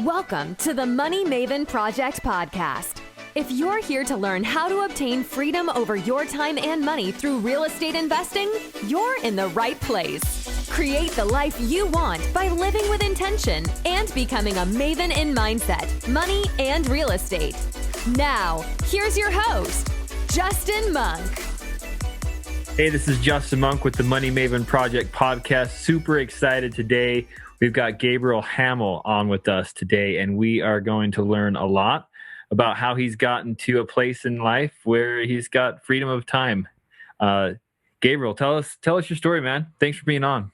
Welcome to the Money Maven Project podcast. If you're here to learn how to obtain freedom over your time and money through real estate investing, you're in the right place. Create the life you want by living with intention and becoming a maven in mindset, money, and real estate. Now, here's your host, Justin Monk. Hey, this is Justin Monk with the Money Maven Project podcast. Super excited today. We've got Gabriel Hamel on with us today, and we are going to learn a lot about how he's gotten to a place in life where he's got freedom of time. Gabriel, tell us your story, man. Thanks for being on.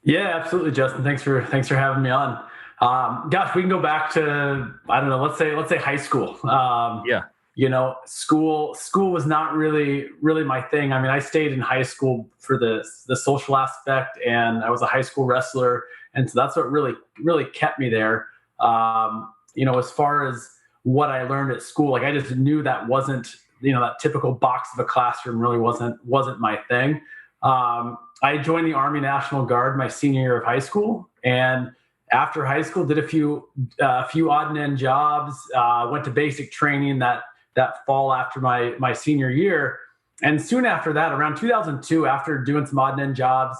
Yeah, absolutely, Justin. Thanks for having me on. Gosh, we can go back to, I don't know, let's say high school. You know, school was not really my thing. I mean, I stayed in high school for the social aspect, and I was a high school wrestler, and so that's what really kept me there. You know, as far as what I learned at school, like I just knew that wasn't, you know, that typical box of a classroom really wasn't my thing. I joined the Army National Guard my senior year of high school, and after high school did a few odd and end jobs. Went to basic training that fall after my senior year, and soon after that, around 2002, after doing some odd and end jobs,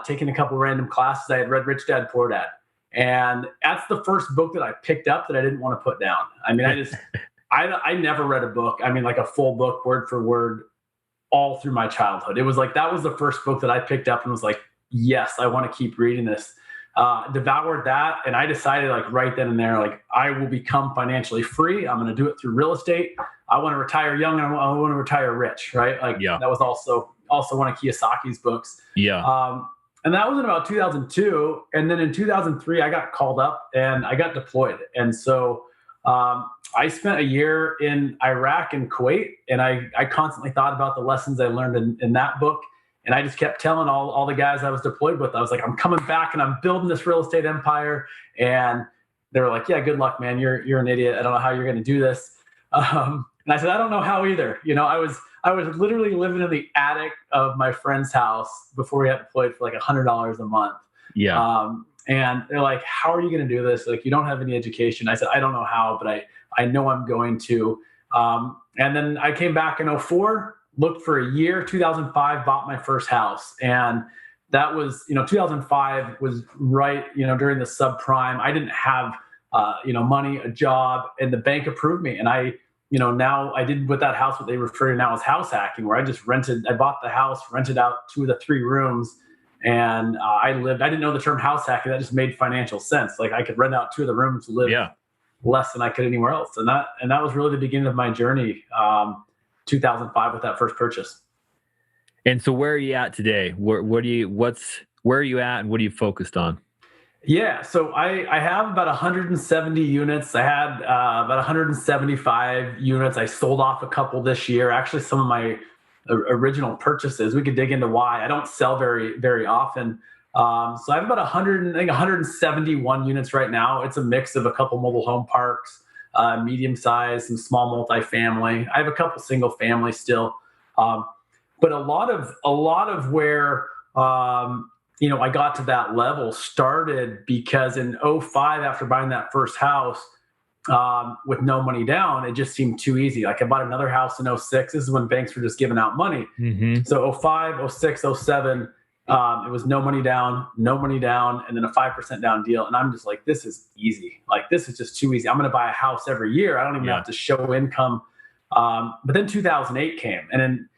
taking a couple random classes, I had read Rich Dad Poor Dad. And that's the first book that I picked up that I didn't want to put down. I mean, I never read a book. I mean, like a full book, word for word, all through my childhood. It was like, that was the first book that I picked up and was like, yes, I want to keep reading this. Devoured that. And I decided like right then and there, like I will become financially free. I'm going to do it through real estate. I want to retire young and I want to retire rich. Right. Like that was also one of Kiyosaki's books. Yeah. And that was in about 2002. And then in 2003, I got called up and I got deployed. And so I spent a year in Iraq and Kuwait, and I constantly thought about the lessons I learned in that book. And I just kept telling all the guys I was deployed with, I was like, I'm coming back and I'm building this real estate empire. And they were like, yeah, good luck, man. You're an idiot. I don't know how you're going to do this. And I said, I don't know how either. You know, I was literally living in the attic of my friend's house before we got deployed for like $100 a month. Yeah. And they're like, how are you going to do this? Like, you don't have any education. I said, I don't know how, but I know I'm going to. And then I came back in 2004, looked for a year, 2005, bought my first house. And that was, 2005 was right, during the subprime. I didn't have, money, a job, and the bank approved me. And now I did with that house what they refer to now as house hacking, where I bought the house, rented out 2 of the 3 rooms, and I didn't know the term house hacking. That just made financial sense. Like I could rent out 2 of the rooms to live less than I could anywhere else. And that was really the beginning of my journey, 2005 with that first purchase. And so where are you at today? Where are you at and what are you focused on? Yeah. So I have about 170 units. I had about 175 units. I sold off a couple this year. Actually, some of my original purchases. We could dig into why. I don't sell very, very often. So I have about 171 units right now. It's a mix of a couple mobile home parks, medium size, some small multifamily. I have a couple single family still. But a lot of where, I got to that level started because in 2005, after buying that first house, with no money down, it just seemed too easy. Like I bought another house in 2006. This is when banks were just giving out money. Mm-hmm. So 2005, 2006, 2007, it was no money down, and then a 5% down deal. And I'm just like, this is easy. Like, this is just too easy. I'm going to buy a house every year. I don't even have to show income. But then 2008 came. And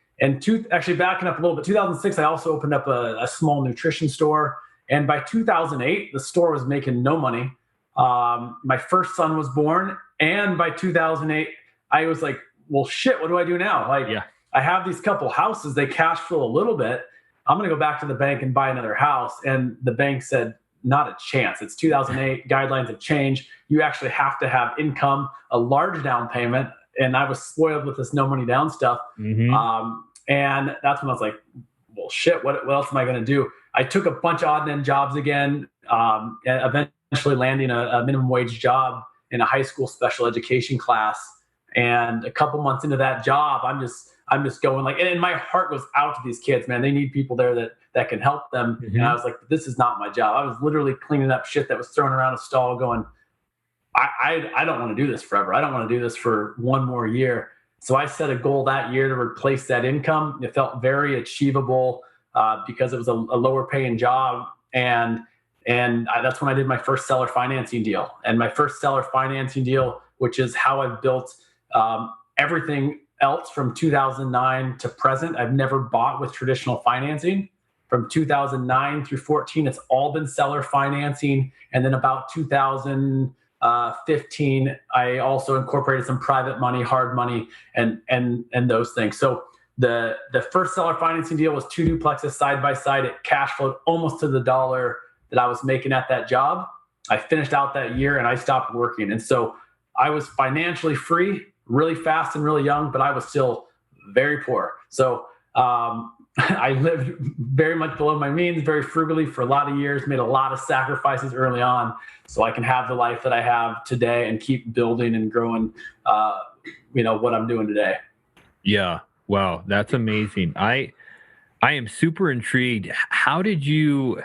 actually backing up a little bit, 2006, I also opened up a small nutrition store. And by 2008, the store was making no money. My first son was born. And by 2008, I was like, well, shit, what do I do now? I have these couple houses. They cash flow a little bit. I'm going to go back to the bank and buy another house. And the bank said, not a chance. It's 2008. Guidelines have changed. You actually have to have income, a large down payment. And I was spoiled with this no money down stuff. Mm-hmm. And that's when I was like, well, shit, what else am I going to do? I took a bunch of odd and end jobs again, and eventually landing a minimum wage job in a high school special education class. And a couple months into that job, I'm just going like, and my heart goes out to these kids, man. They need people there that can help them. Mm-hmm. And I was like, this is not my job. I was literally cleaning up shit that was thrown around a stall going, I don't want to do this forever. I don't want to do this for one more year. So I set a goal that year to replace that income. It felt very achievable because it was a lower paying job. And that's when I did my first seller financing deal. And my first seller financing deal, which is how I've built everything else from 2009 to present. I've never bought with traditional financing. From 2009 through 14, it's all been seller financing. And then about 2015, I also incorporated some private money, hard money, and those things. So the first seller financing deal was 2 duplexes side by side. It cash flowed almost to the dollar that I was making at that job. I finished out that year and I stopped working. And so I was financially free, really fast and really young, but I was still very poor. So I lived very much below my means, very frugally for a lot of years, made a lot of sacrifices early on so I can have the life that I have today and keep building and growing, what I'm doing today. Yeah. Wow. That's amazing. I am super intrigued. How did you,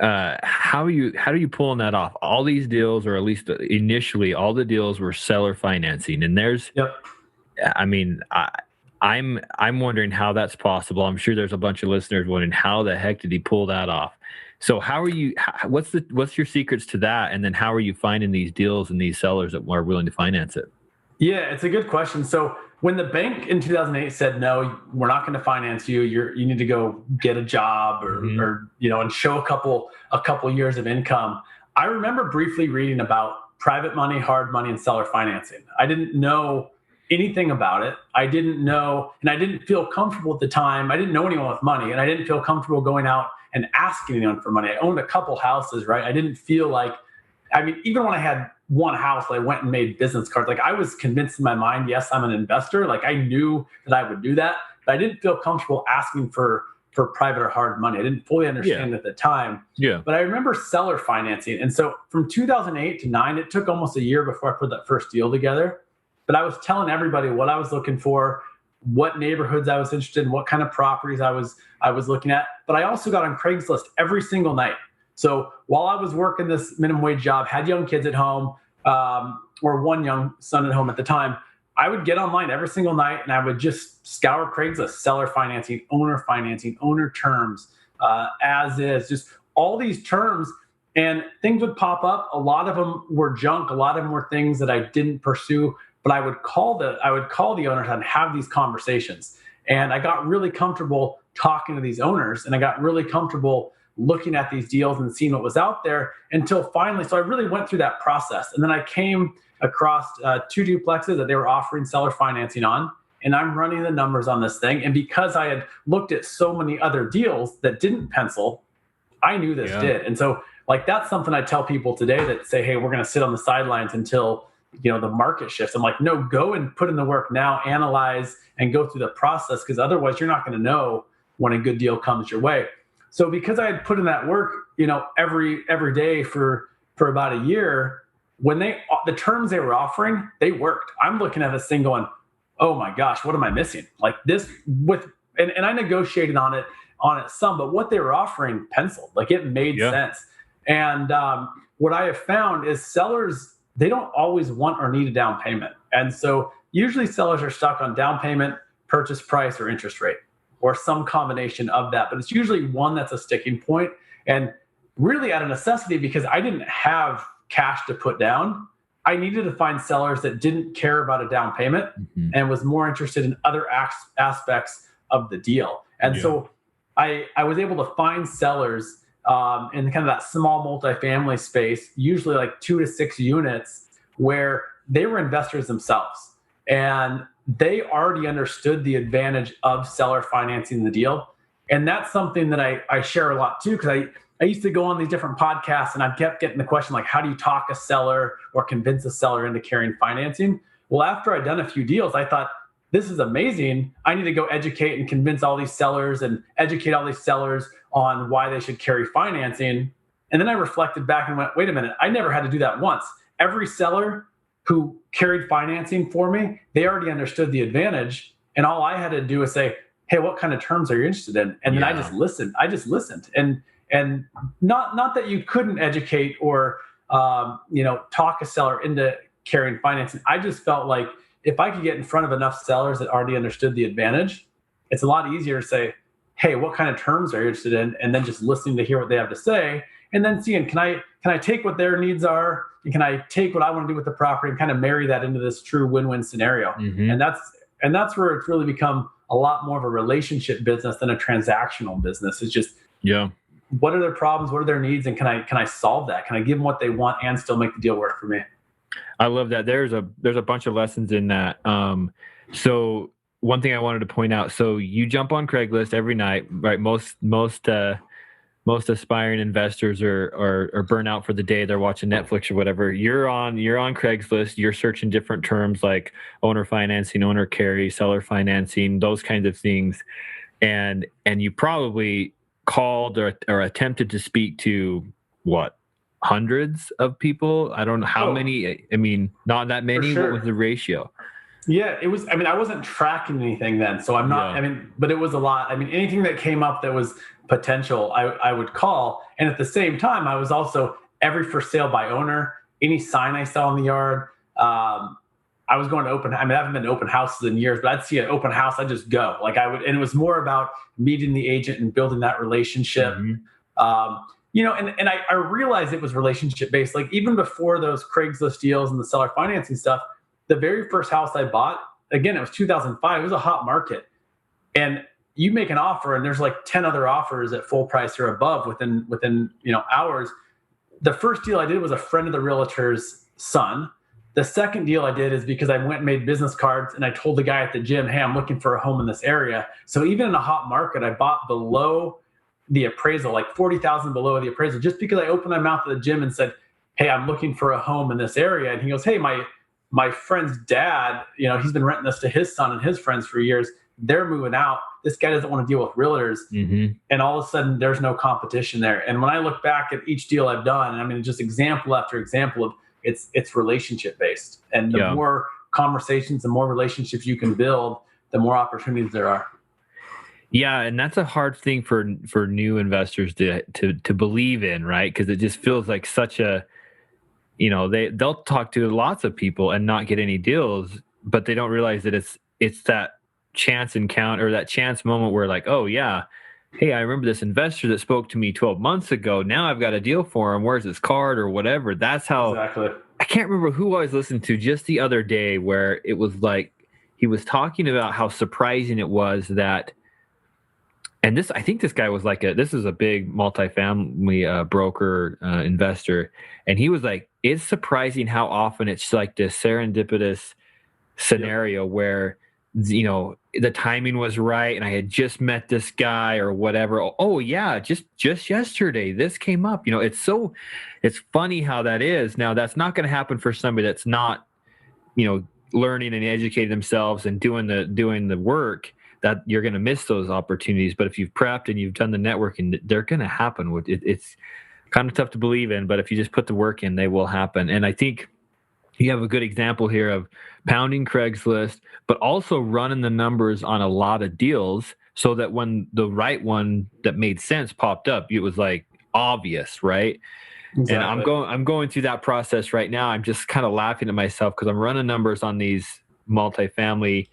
how are you pulling that off? All these deals, or at least initially all the deals, were seller financing, and I'm wondering how that's possible. I'm sure there's a bunch of listeners wondering how the heck did he pull that off? So what's your secrets to that? And then how are you finding these deals and these sellers that are willing to finance it? Yeah, it's a good question. So when the bank in 2008 said, no, we're not going to finance you, you need to go get a job or and show a couple years of income. I remember briefly reading about private money, hard money, and seller financing. I didn't know anything about it. I didn't know, and I didn't feel comfortable at the time. I didn't know anyone with money, and I didn't feel comfortable going out and asking anyone for money. I owned a couple houses, right? I didn't feel like, even when I had one house, I went and made business cards. Like, I was convinced in my mind, yes, I'm an investor. Like, I knew that I would do that, but I didn't feel comfortable asking for private or hard money. I didn't fully understand at the time. Yeah. But I remember seller financing. And so from 2008 to 9, it took almost a year before I put that first deal together. But I was telling everybody what I was looking for, what neighborhoods I was interested in, what kind of properties I was looking at. But I also got on Craigslist every single night. So while I was working this minimum wage job, had young kids at home, or one young son at home at the time, I would get online every single night and I would just scour Craigslist, seller financing, owner terms, as is, just all these terms, and things would pop up. A lot of them were junk. A lot of them were things that I didn't pursue. But I would call the owners and have these conversations. And I got really comfortable talking to these owners, and I got really comfortable looking at these deals and seeing what was out there until finally, so I really went through that process. And then I came across 2 duplexes that they were offering seller financing on, and I'm running the numbers on this thing. And because I had looked at so many other deals that didn't pencil, I knew this did. And so, like, that's something I tell people today that say, hey, we're going to sit on the sidelines until the market shifts. I'm like, no, go and put in the work now, analyze and go through the process, because otherwise you're not going to know when a good deal comes your way. So because I had put in that work, every day for about a year, when the terms they were offering, they worked. I'm looking at this thing going, oh my gosh, what am I missing? Like this and I negotiated on it some, but what they were offering penciled, like it made sense. And what I have found is sellers, they don't always want or need a down payment. And so usually sellers are stuck on down payment, purchase price, or interest rate, or some combination of that. But it's usually one that's a sticking point, and really out of necessity, because I didn't have cash to put down. I needed to find sellers that didn't care about a down payment and was more interested in other aspects of the deal. And so I was able to find sellers in kind of that small multifamily space, usually like 2 to 6 units, where they were investors themselves and they already understood the advantage of seller financing the deal. And that's something that I share a lot too, because I used to go on these different podcasts and I kept getting the question, like, how do you talk a seller or convince a seller into carrying financing? Well, after I'd done a few deals, I thought, this is amazing. I need to go educate and convince all these sellers and educate all these sellers on why they should carry financing. And then I reflected back and went, wait a minute, I never had to do that once. Every seller who carried financing for me, they already understood the advantage. And all I had to do was say, hey, what kind of terms are you interested in? And then I just listened. And not that you couldn't educate or talk a seller into carrying financing. I just felt like if I could get in front of enough sellers that already understood the advantage, it's a lot easier to say, hey, what kind of terms are you interested in? And then just listening to hear what they have to say. And then seeing, can I take what their needs are? And can I take what I want to do with the property and kind of marry that into this true win-win scenario? Mm-hmm. And that's where it's really become a lot more of a relationship business than a transactional business. It's just, what are their problems? What are their needs? And can I solve that? Can I give them what they want and still make the deal work for me? I love that. There's a bunch of lessons in that. So one thing I wanted to point out. So you jump on Craigslist every night, right? Most aspiring investors are burnt out for the day. They're watching Netflix or whatever. You're on Craigslist. You're searching different terms like owner financing, owner carry, seller financing, those kinds of things. And you probably called or attempted to speak to what? Hundreds of people? I don't know how many. I mean, not that many. Sure. What was the ratio? Yeah, it was. I mean, I wasn't tracking anything then, so I'm not. I mean, but it was a lot. I mean, anything that came up that was potential, I would call. And at the same time, I was also every for sale by owner, any sign I saw in the yard. I was going to I haven't been to open houses in years, but I'd see an open house, I'd just go. Like I would, and it was more about meeting the agent and building that relationship. Mm-hmm. And I realized it was relationship based. Like even before those Craigslist deals and the seller financing stuff, the very first house I bought, again, it was 2005. It was a hot market. And you make an offer and there's like 10 other offers at full price or above within hours. The first deal I did was a friend of the realtor's son. The second deal I did is because I went and made business cards and I told the guy at the gym, hey, I'm looking for a home in this area. So even in a hot market, I bought below the appraisal, like 40,000 below the appraisal, just because I opened my mouth at the gym and said, hey, I'm looking for a home in this area. And he goes, hey, my friend's dad, he's been renting this to his son and his friends for years. They're moving out. This guy doesn't want to deal with realtors. Mm-hmm. And all of a sudden there's no competition there. And when I look back at each deal I've done, I mean, just example after example of it's relationship based. And the more conversations, the more relationships you can build, the more opportunities there are. Yeah, and that's a hard thing for new investors to believe in, right? Because it just feels like such a, they'll talk to lots of people and not get any deals, but they don't realize that it's that chance encounter or that chance moment where like, oh yeah, hey, I remember this investor that spoke to me 12 months ago. Now I've got a deal for him. Where's his card or whatever? That's how. Exactly. I can't remember who I was listening to just the other day where it was like he was talking about how surprising it was that. And I think this guy was this is a big multifamily broker investor. And he was like, it's surprising how often it's like this serendipitous scenario where, the timing was right. And I had just met this guy or whatever. Oh yeah. Just yesterday, this came up, it's funny how that is. Now that's not going to happen for somebody that's not, learning and educating themselves and doing the work. That you're going to miss those opportunities. But if you've prepped and you've done the networking, they're going to happen. It's kind of tough to believe in, but if you just put the work in, they will happen. And I think you have a good example here of pounding Craigslist, but also running the numbers on a lot of deals so that when the right one that made sense popped up, it was like obvious, right? Exactly. And I'm going through that process right now. I'm just kind of laughing at myself because I'm running numbers on these multifamily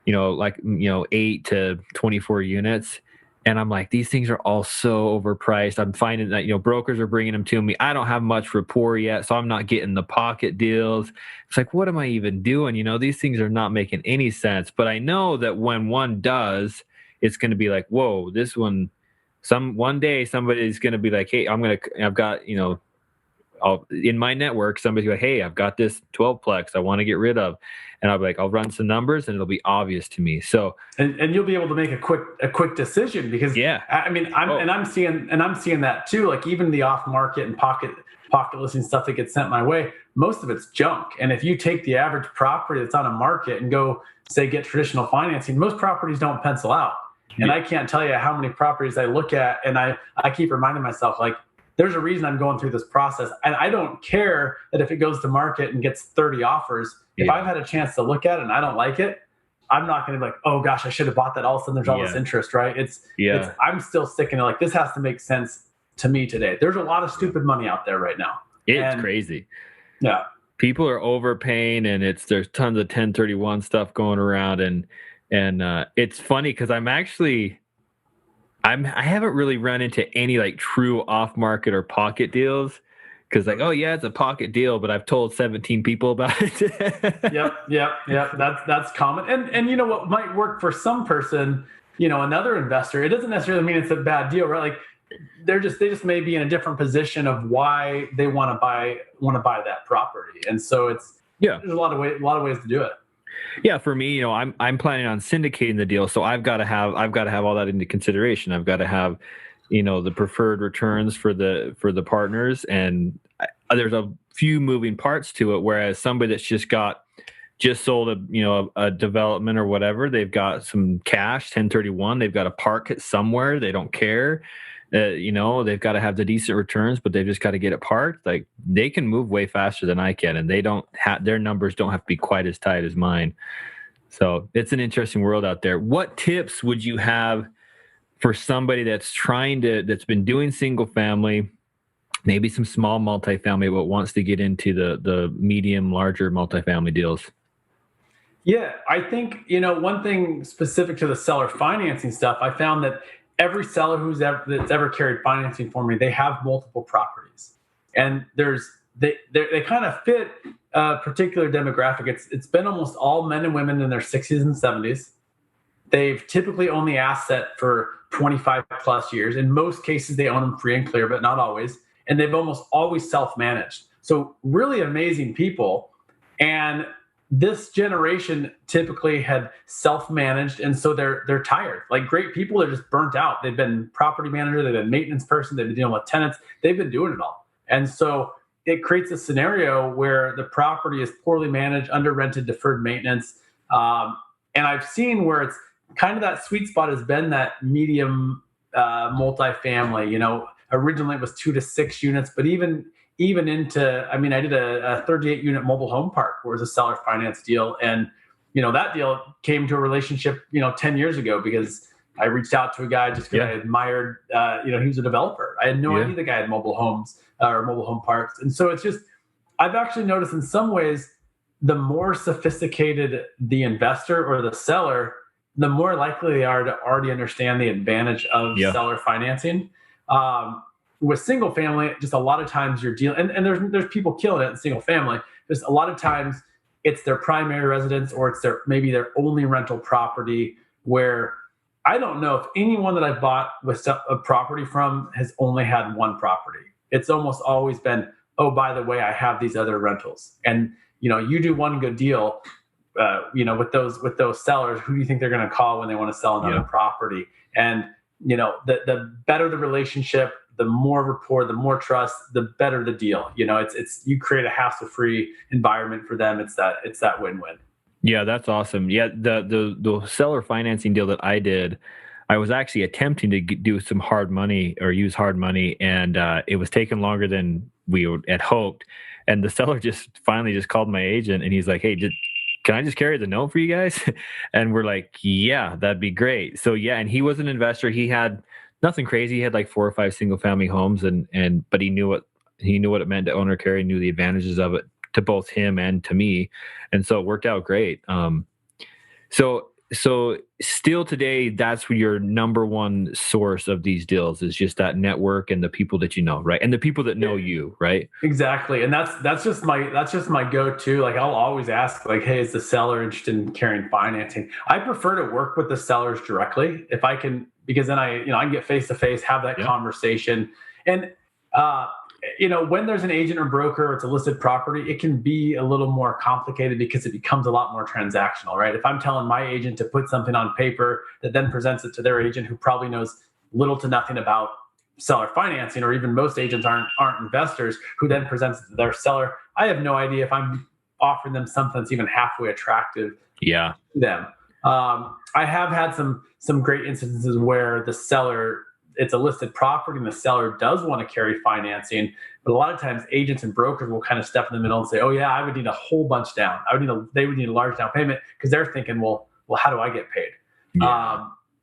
8 to 24 units. And I'm like, these things are all so overpriced. I'm finding that, brokers are bringing them to me. I don't have much rapport yet, so I'm not getting the pocket deals. It's like, what am I even doing? I'ese things are not making any sense. But I know that when one does, it's going to be like, whoa, this one, one day somebody's going to be like, hey, I've got, in my network, somebody's like, hey, I've got this 12-plex I want to get rid of. And I'll be like, I'll run some numbers and it'll be obvious to me. So, and you'll be able to make a quick decision because I'm seeing that too. Like even the off market and pocket listing stuff that gets sent my way, most of it's junk. And if you take the average property that's on a market and go say get traditional financing, most properties don't pencil out. And I can't tell you how many properties I look at and I keep reminding myself like, there's a reason I'm going through this process. And I don't care that if it goes to market and gets 30 offers, if I've had a chance to look at it and I don't like it, I'm not going to be like, oh gosh, I should have bought that. All of a sudden there's all this interest, right? I'm still sticking to like, this has to make sense to me today. There's a lot of stupid money out there right now. It's crazy. Yeah. People are overpaying, and there's tons of 1031 stuff going around, and it's funny because I haven't really run into any like true off market or pocket deals, because like, oh yeah, it's a pocket deal, but I've told 17 people about it. Yep. That's common. And you know what might work for some person, another investor, it doesn't necessarily mean it's a bad deal, right? Like they just may be in a different position of why they want to buy that property. And so there's a lot of ways to do it. Yeah, for me, I'm planning on syndicating the deal, so I've got to have all that into consideration. I've got to have, the preferred returns for the partners, and there's a few moving parts to it. Whereas somebody that's just sold a development or whatever, they've got some cash, 1031, they've got to park it somewhere, they don't care. They've got to have the decent returns, but they've just got to get it parked. Like they can move way faster than I can, and their numbers don't have to be quite as tight as mine. So it's an interesting world out there. What tips would you have for somebody that's been doing single family, maybe some small multifamily, but wants to get into the medium, larger multifamily deals? Yeah, I think, one thing specific to the seller financing stuff, I found that every seller that's ever carried financing for me, they have multiple properties, and they kind of fit a particular demographic. It's been almost all men and women in their 60s and 70s. They've typically owned the asset for 25 plus years. In most cases, they own them free and clear, but not always. And they've almost always self-managed. So really amazing people. And this generation typically had self-managed, and so they're tired. Like great people, they're just burnt out. They've been property manager, they've been maintenance person, they've been dealing with tenants, they've been doing it all. And so it creates a scenario where the property is poorly managed, under rented, deferred maintenance. And I've seen where it's kind of that sweet spot has been that medium multifamily. Originally it was 2 to 6 units, but even into, I did a 38 unit mobile home park where it was a seller finance deal. And, that deal came to a relationship, 10 years ago, because I reached out to a guy just because I admired, he was a developer. I had no idea the guy had mobile homes or mobile home parks. And so I've actually noticed in some ways, the more sophisticated the investor or the seller, the more likely they are to already understand the advantage of seller financing. With single family, just a lot of times you're dealing, and there's people killing it in single family. Just a lot of times it's their primary residence, or it's maybe their only rental property, where I don't know if anyone that I've bought with a property from has only had one property. It's almost always been, oh, by the way, I have these other rentals. And you do one good deal, with those sellers, who do you think they're going to call when they want to sell another property? And the better the relationship, the more rapport, the more trust, the better the deal. It's you create a hassle-free environment for them. It's that win-win. Yeah, that's awesome. Yeah, the seller financing deal that I did, I was actually attempting to do some hard money or use hard money, and it was taking longer than we had hoped. And the seller finally just called my agent, and he's like, "Hey, can I just carry the note for you guys?" And we're like, "Yeah, that'd be great." So yeah, and he was an investor. He had nothing crazy. He had like 4 or 5 single family homes, but he knew what it meant to own or carry, knew the advantages of it to both him and to me, and so it worked out great. So still today, that's your number one source of these deals, is just that network and the people that you know, right? And the people that know you, right? Exactly. And that's just my go-to. Like I'll always ask, like, hey, is the seller interested in carrying financing? I prefer to work with the sellers directly if I can, because then I can get face-to-face, have that conversation. And when there's an agent or broker, or it's a listed property, it can be a little more complicated because it becomes a lot more transactional, right? If I'm telling my agent to put something on paper that then presents it to their agent, who probably knows little to nothing about seller financing, or even most agents aren't investors, who then presents it to their seller, I have no idea if I'm offering them something that's even halfway attractive to them. I have had some great instances where the seller, it's a listed property and the seller does want to carry financing, but a lot of times agents and brokers will kind of step in the middle and say, "Oh yeah, I would need a whole bunch down. They would need a large down payment," because they're thinking, well, how do I get paid?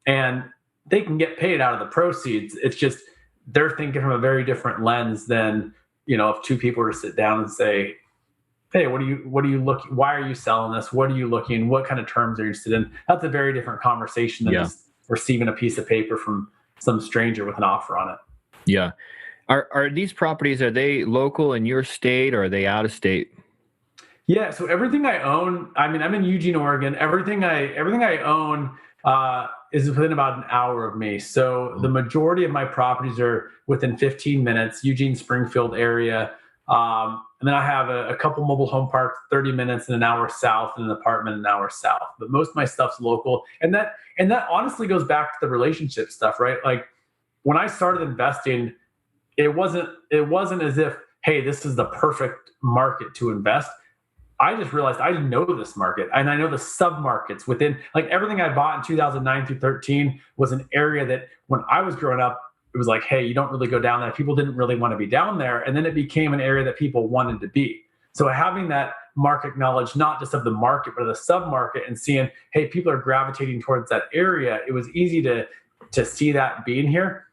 And they can get paid out of the proceeds. It's just they're thinking from a very different lens than if two people were to sit down and say, hey, what are you looking? Why are you selling this? What are you looking? What kind of terms are you interested in? That's a very different conversation than just receiving a piece of paper from some stranger with an offer on it. Yeah. Are these properties, are they local in your state or are they out of state? Yeah. So everything I own, I'm in Eugene, Oregon. Everything I own is within about an hour of me. So the majority of my properties are within 15 minutes, Eugene, Springfield area. And then I have a couple mobile home parks, 30 minutes and an hour south, and an apartment an hour south. But most of my stuff's local. And that honestly goes back to the relationship stuff, right? Like when I started investing, it wasn't as if, hey, this is the perfect market to invest. I just realized I know this market, and I know the sub-markets within, like everything I bought in 2009 through 13 was an area that when I was growing up, it was like, hey, you don't really go down there. People didn't really want to be down there. And then it became an area that people wanted to be. So having that market knowledge, not just of the market, but of the sub-market, and seeing, hey, people are gravitating towards that area, it was easy to see that being here.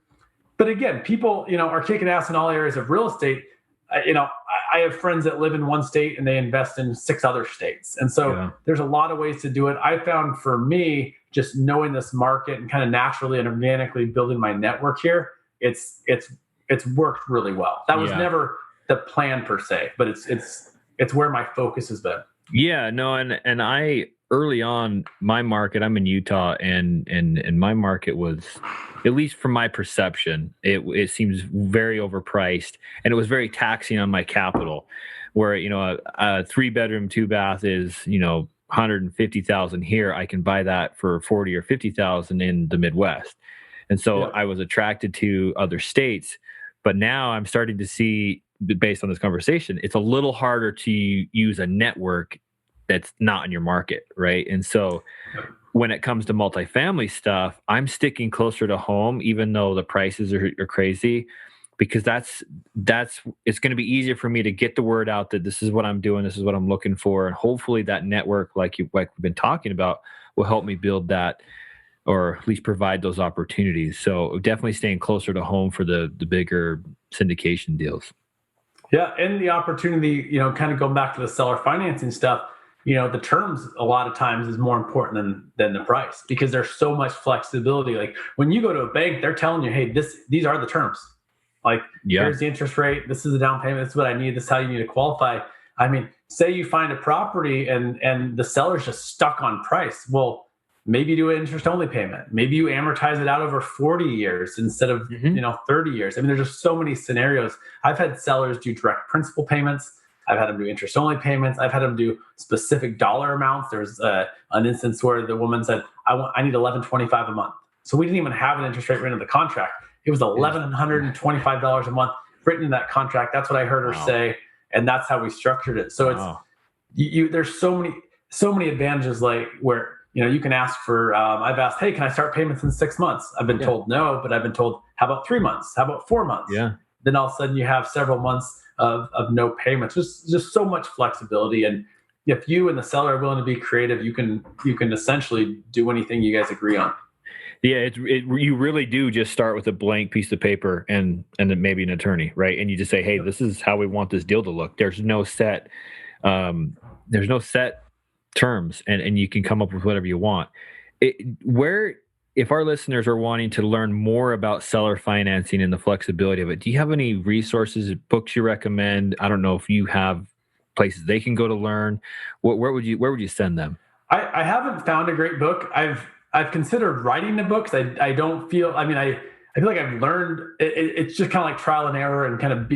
But again, people, are kicking ass in all areas of real estate. I have friends that live in one state and they invest in 6 other states. And so there's a lot of ways to do it. I found for me, just knowing this market and kind of naturally and organically building my network here, it's worked really well. That was never the plan per se, but it's where my focus has been. Yeah, no. And I, early on, my market, I'm in Utah, and my market was, at least from my perception, it seems very overpriced, and it was very taxing on my capital. Where a 3-bedroom, 2-bath is $150,000 here, I can buy that for $40,000 or $50,000 in the Midwest, and so I was attracted to other states. But now I'm starting to see, based on this conversation, it's a little harder to use a network that's not in your market, right? And so when it comes to multifamily stuff, I'm sticking closer to home, even though the prices are crazy, because it's going to be easier for me to get the word out that this is what I'm doing, this is what I'm looking for, and hopefully that network, like we've been talking about, will help me build that, or at least provide those opportunities. So definitely staying closer to home for the bigger syndication deals. Yeah, and the opportunity, kind of going back to the seller financing stuff. The terms a lot of times is more important than the price, because there's so much flexibility. Like when you go to a bank, they're telling you, hey, these are the terms. Like, here's the interest rate. This is the down payment. This is what I need. This is how you need to qualify. I mean, say you find a property and the seller's just stuck on price. Well, maybe you do an interest only payment. Maybe you amortize it out over 40 years instead of 30 years. I mean, there's just so many scenarios. I've had sellers do direct principal payments. I've had them do interest-only payments. I've had them do specific dollar amounts. There's an instance where the woman said, I need $1,125 a month. So we didn't even have an interest rate written in the contract. It was $1,125 a month written in that contract. That's what I heard her say, and that's how we structured it. So it's there's so many advantages, like where you can ask for. I've asked, hey, can I start payments in 6 months? I've been told no, but I've been told, how about 3 months? How about 4 months? Yeah. Then all of a sudden you have several months of no payments. Just so much flexibility. And if you and the seller are willing to be creative, you can essentially do anything you guys agree on. Yeah, you really do just start with a blank piece of paper and then maybe an attorney, right? And you just say, hey, this is how we want this deal to look. There's no set terms, and you can come up with whatever you want. If our listeners are wanting to learn more about seller financing and the flexibility of it, do you have any resources, books you recommend? I don't know if you have places they can go to learn. Where would you send them? I haven't found a great book. I've considered writing the books. I don't feel. I mean, I feel like I've learned. It's just kind of like trial and error, and kind of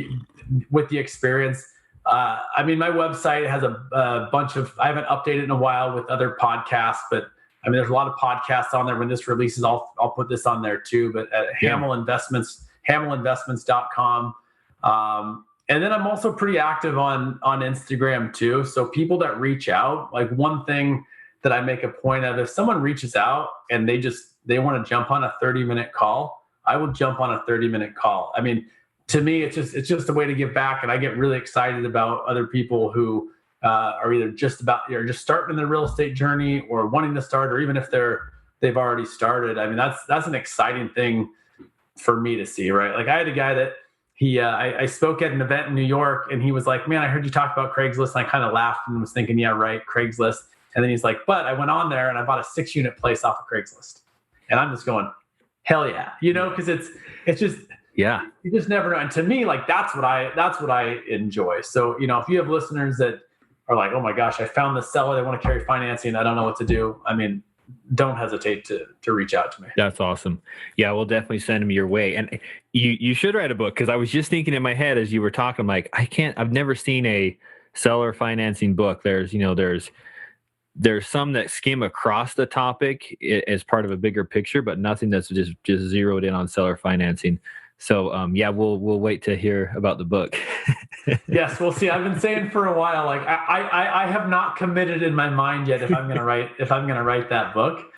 with the experience. I mean, my website has a bunch of. I haven't updated in a while with other podcasts, but I mean, there's a lot of podcasts on there. When this releases, I'll put this on there too. But at Hamel Investments, hamelinvestments.com. And then I'm also pretty active on Instagram too. So people that reach out, like one thing that I make a point of, if someone reaches out and they want to jump on a 30-minute call, I will jump on a 30-minute call. I mean, to me, it's just a way to give back. And I get really excited about other people who are either just starting in their real estate journey or wanting to start, or even if they've already started. I mean, that's an exciting thing for me to see, right? Like I had a guy that I spoke at an event in New York, and he was like, "Man, I heard you talk about Craigslist." And I kind of laughed and was thinking, "Yeah, right, Craigslist." And then he's like, "But I went on there and I bought a 6-unit place off of Craigslist." And I'm just going, "Hell yeah!" Because it's just, yeah, you just never know. And to me, like that's what I enjoy. So if you have listeners that are like, "Oh my gosh, I found this seller, they want to carry financing, I don't know what to do," I mean, don't hesitate to reach out to me. That's awesome. Yeah, we'll definitely send them your way. And you should write a book, because I was just thinking in my head as you were talking, I'm like, I've never seen a seller financing book. There's some that skim across the topic as part of a bigger picture, but nothing that's just zeroed in on seller financing. So yeah, we'll wait to hear about the book. Yes, we'll see. I've been saying for a while, like I have not committed in my mind yet if I'm gonna write that book.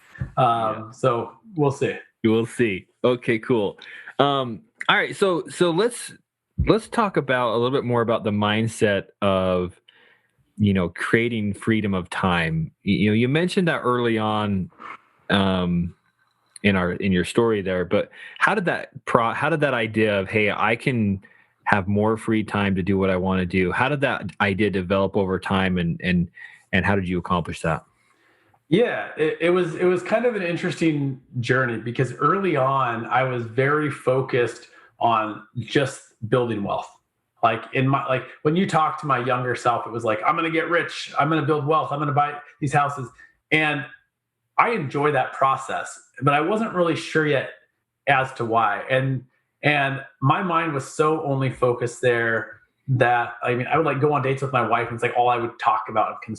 So we'll see. We'll see. Okay, cool. All right, so let's talk about a little bit more about the mindset of creating freedom of time. You mentioned that early on in your story there, but how did that idea of, hey, I can have more free time to do what I want to do, how did that idea develop over time, and how did you accomplish that? Yeah, it was kind of an interesting journey, because early on I was very focused on just building wealth. Like when you talk to my younger self, it was like, I'm going to get rich, I'm going to build wealth, I'm going to buy these houses. And I enjoy that process, but I wasn't really sure yet as to why. And my mind was so only focused there that, I mean, I would like go on dates with my wife, and it's like all I would talk about and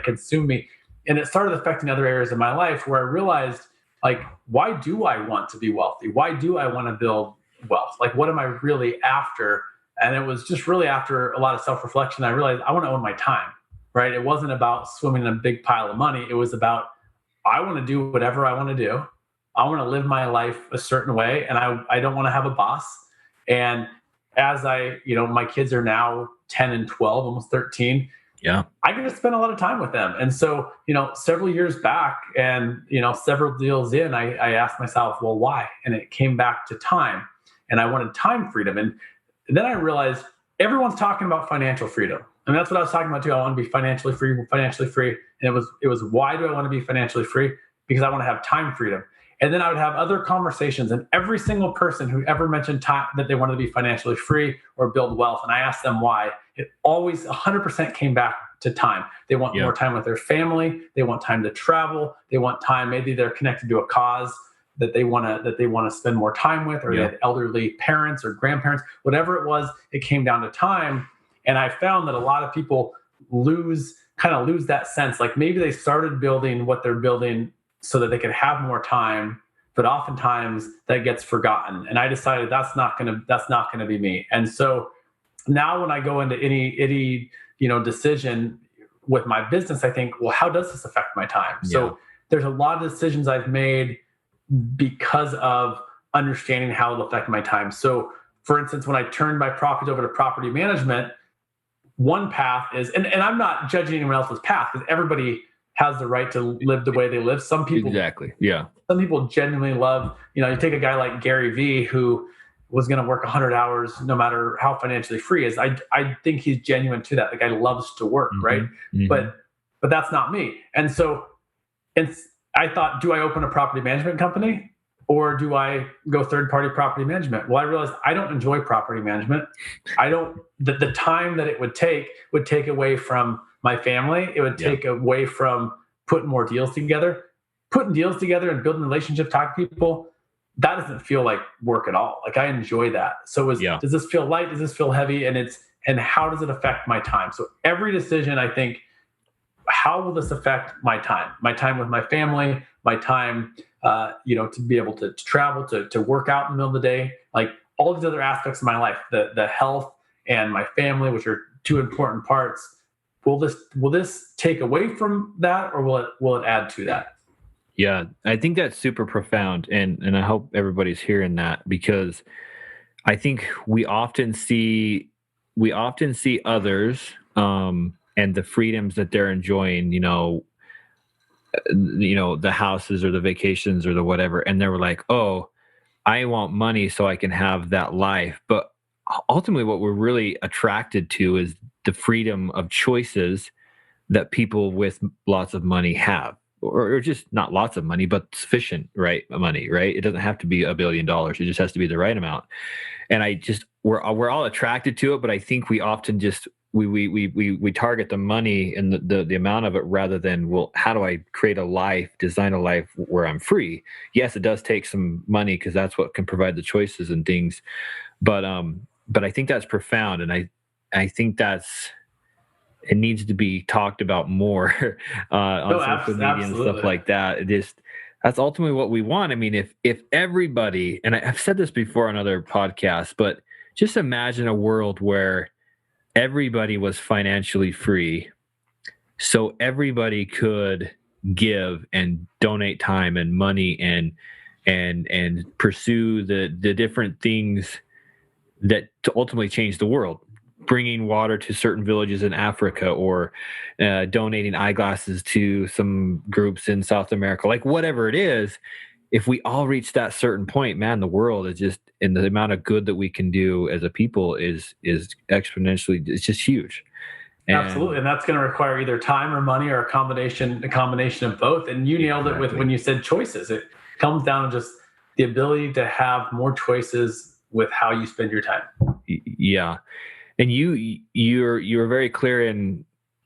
consume me. And it started affecting other areas of my life, where I realized, like, why do I want to be wealthy? Why do I want to build wealth? Like, what am I really after? And it was just really after a lot of self-reflection, I realized I want to own my time, right? It wasn't about swimming in a big pile of money. It was about, I want to do whatever I want to do. I want to live my life a certain way, and I don't want to have a boss. And as my kids are now 10 and 12, almost 13. Yeah, I get to spend a lot of time with them. And so, several years back and, several deals in, I asked myself, well, why? And it came back to time, and I wanted time freedom. And then I realized everyone's talking about financial freedom. And that's what I was talking about too. I want to be financially free. And it was, why do I want to be financially free? Because I want to have time freedom. And then I would have other conversations, and every single person who ever mentioned time, that they wanted to be financially free or build wealth, and I asked them why, it always 100% came back to time. They want more time with their family. They want time to travel. They want time. Maybe they're connected to a cause that they want to spend more time with, or they have elderly parents or grandparents, whatever it was, it came down to time. And I found that a lot of people lose that sense. Like, maybe they started building what they're building so that they could have more time, but oftentimes that gets forgotten. And I decided that's not gonna be me. And so now when I go into any decision with my business, I think, well, how does this affect my time? Yeah. So there's a lot of decisions I've made because of understanding how it'll affect my time. So for instance, when I turned my properties over to property management, one path is, and I'm not judging anyone else's path, because everybody has the right to live the way they live. Some people, exactly, yeah. Some people genuinely love, you take a guy like Gary Vee, who was going to work 100 hours no matter how financially free he is. I think he's genuine to that. The guy loves to work, right? Mm-hmm. But that's not me. And so, I thought, do I open a property management company, or do I go third-party property management? Well, I realized I don't enjoy property management. The time that it would take away from my family. It would take away from putting more deals together. Putting deals together and building relationships, talking to people, that doesn't feel like work at all. Like, I enjoy that. So does this feel light? Does this feel heavy? And how does it affect my time? So every decision, I think, how will this affect my time? My time with my family, my time, to be able to travel, to work out in the middle of the day, like all these other aspects of my life, the health and my family, which are two important parts. Will this take away from that, or will it add to that? Yeah, I think that's super profound, and I hope everybody's hearing that, because I think we often see others and the freedoms that they're enjoying, the houses or the vacations or the whatever, and they were like, oh, I want money so I can have that life. But ultimately what we're really attracted to is the freedom of choices that people with lots of money have, or just not lots of money, but sufficient money, right? It doesn't have to be $1 billion. It just has to be the right amount. And we're all attracted to it, but I think we often just we target the money and the amount of it rather than, well, how do I design a life where I'm free? Yes, it does take some money because that's what can provide the choices and things. But I think that's profound, and I think it needs to be talked about more on social media absolutely. and stuff like that. That's ultimately what we want. I mean, if everybody, and I've said this before on other podcasts, but just imagine a world where everybody was financially free, so everybody could give and donate time and money and pursue the different things that to ultimately change the world, bringing water to certain villages in Africa, or donating eyeglasses to some groups in South America, like whatever it is. If we all reach that certain point, man, the world is just, and the amount of good that we can do as a people is exponentially, it's just huge. Absolutely. And that's going to require either time or money, or a combination of both. And you nailed it with when you said choices. It comes down to just the ability to have more choices with how you spend your time. Yeah. And you're very clear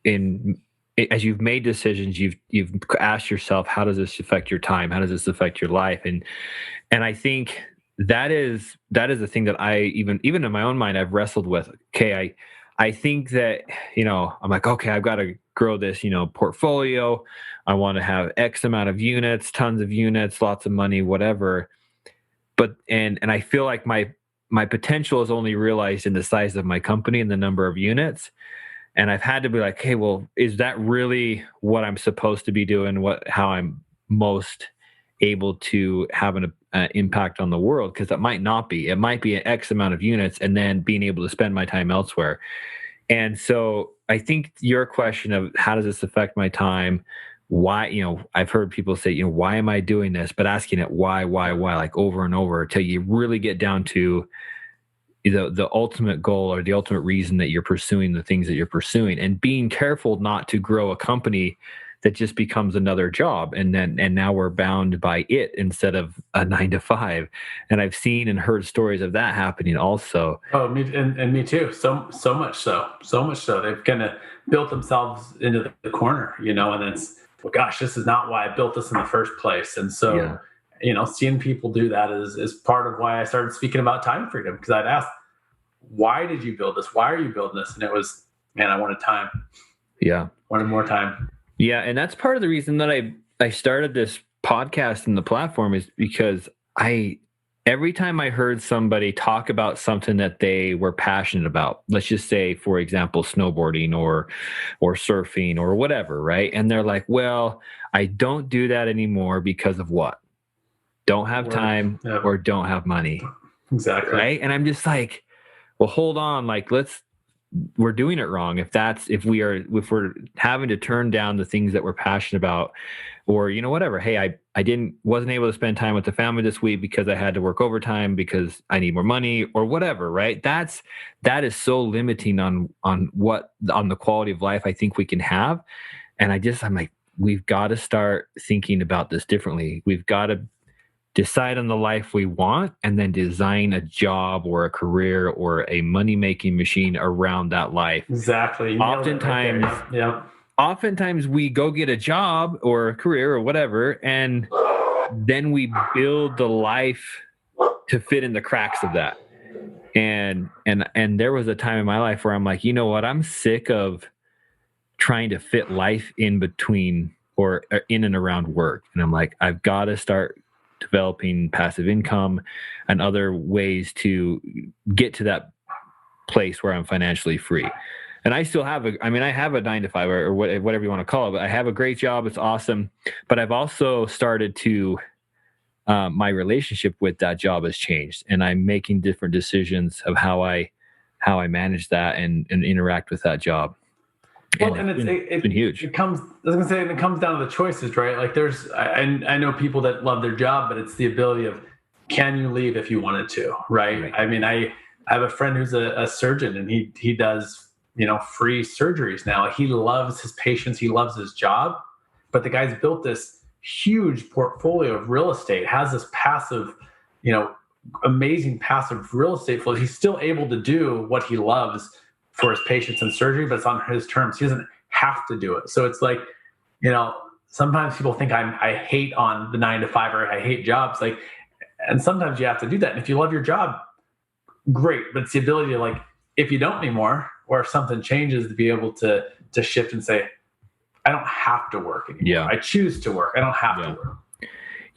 in as you've made decisions, you've asked yourself, how does this affect your time? How does this affect your life? And I think that is the thing that I even in my own mind I've wrestled with. Okay, I think that, I'm like, okay, I've got to grow this, portfolio. I want to have X amount of units, tons of units, lots of money, whatever. But and I feel like my potential is only realized in the size of my company and the number of units. And I've had to be like, hey, well, is that really what I'm supposed to be doing? How I'm most able to have an impact on the world? Because that might not be. It might be an X amount of units and then being able to spend my time elsewhere. And so I think your question of how does this affect my time? Why, I've heard people say, why am I doing this? But asking it why, like over and over, till you really get down to the ultimate goal or the ultimate reason that you're pursuing the things that you're pursuing, and being careful not to grow a company that just becomes another job. And now we're bound by it instead of a 9 to 5. And I've seen and heard stories of that happening also. Oh, me too. So much so they've kind of built themselves into the corner, and it's, well, gosh, this is not why I built this in the first place. And so, seeing people do that is part of why I started speaking about time freedom, because I'd ask, why did you build this? Why are you building this? And it was, man, I wanted time. Yeah. Wanted more time. Yeah. And that's part of the reason that I started this podcast and the platform, is because every time I heard somebody talk about something that they were passionate about, let's just say, for example, snowboarding or surfing or whatever, right? And they're like, well, I don't do that anymore because of what? Don't have time or don't have money. Exactly. Right. And I'm just like, well, hold on. Like, we're doing it wrong. If we're having to turn down the things that we're passionate about, or, whatever. Hey, I wasn't able to spend time with the family this week because I had to work overtime because I need more money or whatever. Right. That is so limiting on the quality of life I think we can have. And I'm like, we've got to start thinking about this differently. We've got to decide on the life we want and then design a job or a career or a money-making machine around that life. Exactly. Oftentimes we go get a job or a career or whatever, and then we build the life to fit in the cracks of that. And there was a time in my life where I'm like, you know what? I'm sick of trying to fit life in between or in and around work. And I'm like, I've got to start developing passive income and other ways to get to that place where I'm financially free. And I still have I have a 9 to 5 or whatever you want to call it, but I have a great job. It's awesome. But I've also started to, my relationship with that job has changed, and I'm making different decisions of how I manage that and interact with that job. Well, and it's been huge. It comes down to the choices, right? Like I know people that love their job, but it's the ability of, can you leave if you wanted to, right? I mean, I I have a friend who's a surgeon, and he does, free surgeries now. He loves his patients. He loves his job, but the guy's built this huge portfolio of real estate, has this passive, amazing passive real estate flow. He's still able to do what he loves for his patients and surgery, but it's on his terms. He doesn't have to do it. So it's like, sometimes people think I hate on the 9 to 5 or I hate jobs. And sometimes you have to do that. And if you love your job, great. But it's the ability to, if you don't anymore, or if something changes, to be able to shift and say, I don't have to work anymore. Yeah. I choose to work. I don't have to work.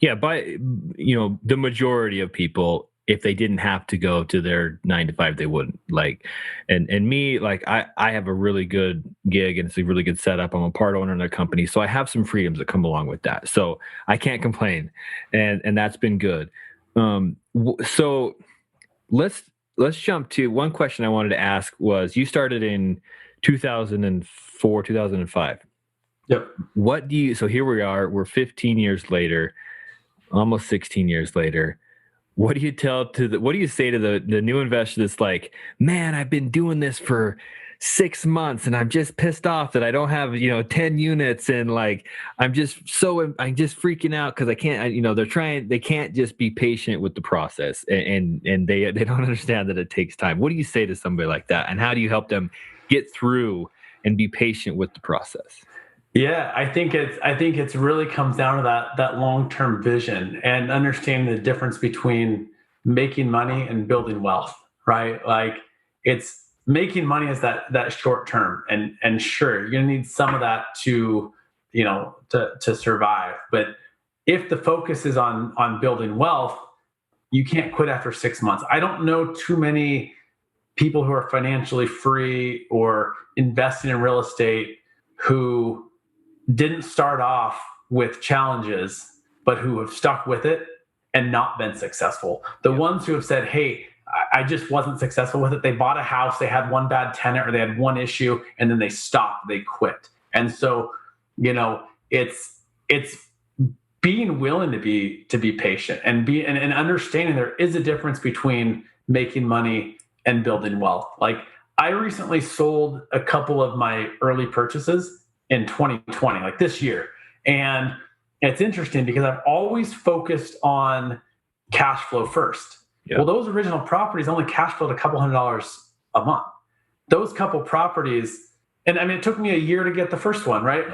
Yeah. But, the majority of people, if they didn't have to go to their 9 to 5, they wouldn't. And me, I have a really good gig, and it's a really good setup. I'm a part owner in a company, so I have some freedoms that come along with that. So I can't complain, and that's been good. So let's jump to one question I wanted to ask. Was you started in 2004, 2005? Yep. So here we are, we're 15 years later, almost 16 years later. What do you say to the new investor that's like, man, I've been doing this for 6 months and I'm just pissed off that I don't have, 10 units, and I'm just freaking out because I can't, they can't just be patient with the process, and they don't understand that it takes time. What do you say to somebody like that, and how do you help them get through and be patient with the process? Yeah, I think it's really comes down to that long-term vision and understanding the difference between making money and building wealth, right? It's making money is that short term, and sure, you're gonna need some of that to survive. But if the focus is on building wealth, you can't quit after 6 months. I don't know too many people who are financially free or investing in real estate who didn't start off with challenges, but who have stuck with it and not been successful. The ones who have said, hey, I just wasn't successful with it. They bought a house, they had one bad tenant, or they had one issue, and then they stopped, they quit. And so, it's being willing to be patient and understanding there is a difference between making money and building wealth. I recently sold a couple of my early purchases in 2020, this year. And it's interesting because I've always focused on cash flow first. Yep. Well, those original properties only cash flowed a couple $100 a month. Those couple properties, and it took me a year to get the first one, right?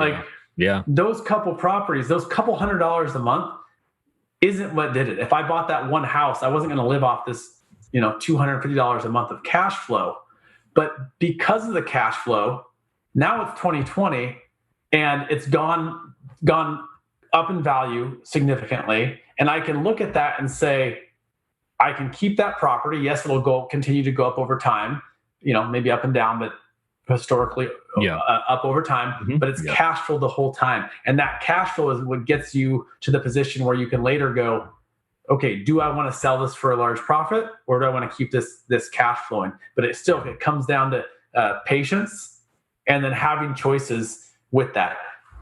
Those couple properties, those couple $100 a month isn't what did it. If I bought that one house, I wasn't going to live off this, $250 a month of cash flow. But because of the cash flow, now it's 2020 and it's gone up in value significantly. And I can look at that and say, I can keep that property. Yes, it'll continue to go up over time, maybe up and down, but historically up over time. Mm-hmm. But it's cash flow the whole time. And that cash flow is what gets you to the position where you can later go, okay, do I want to sell this for a large profit, or do I want to keep this cash flowing? But it comes down to patience and then having choices with that.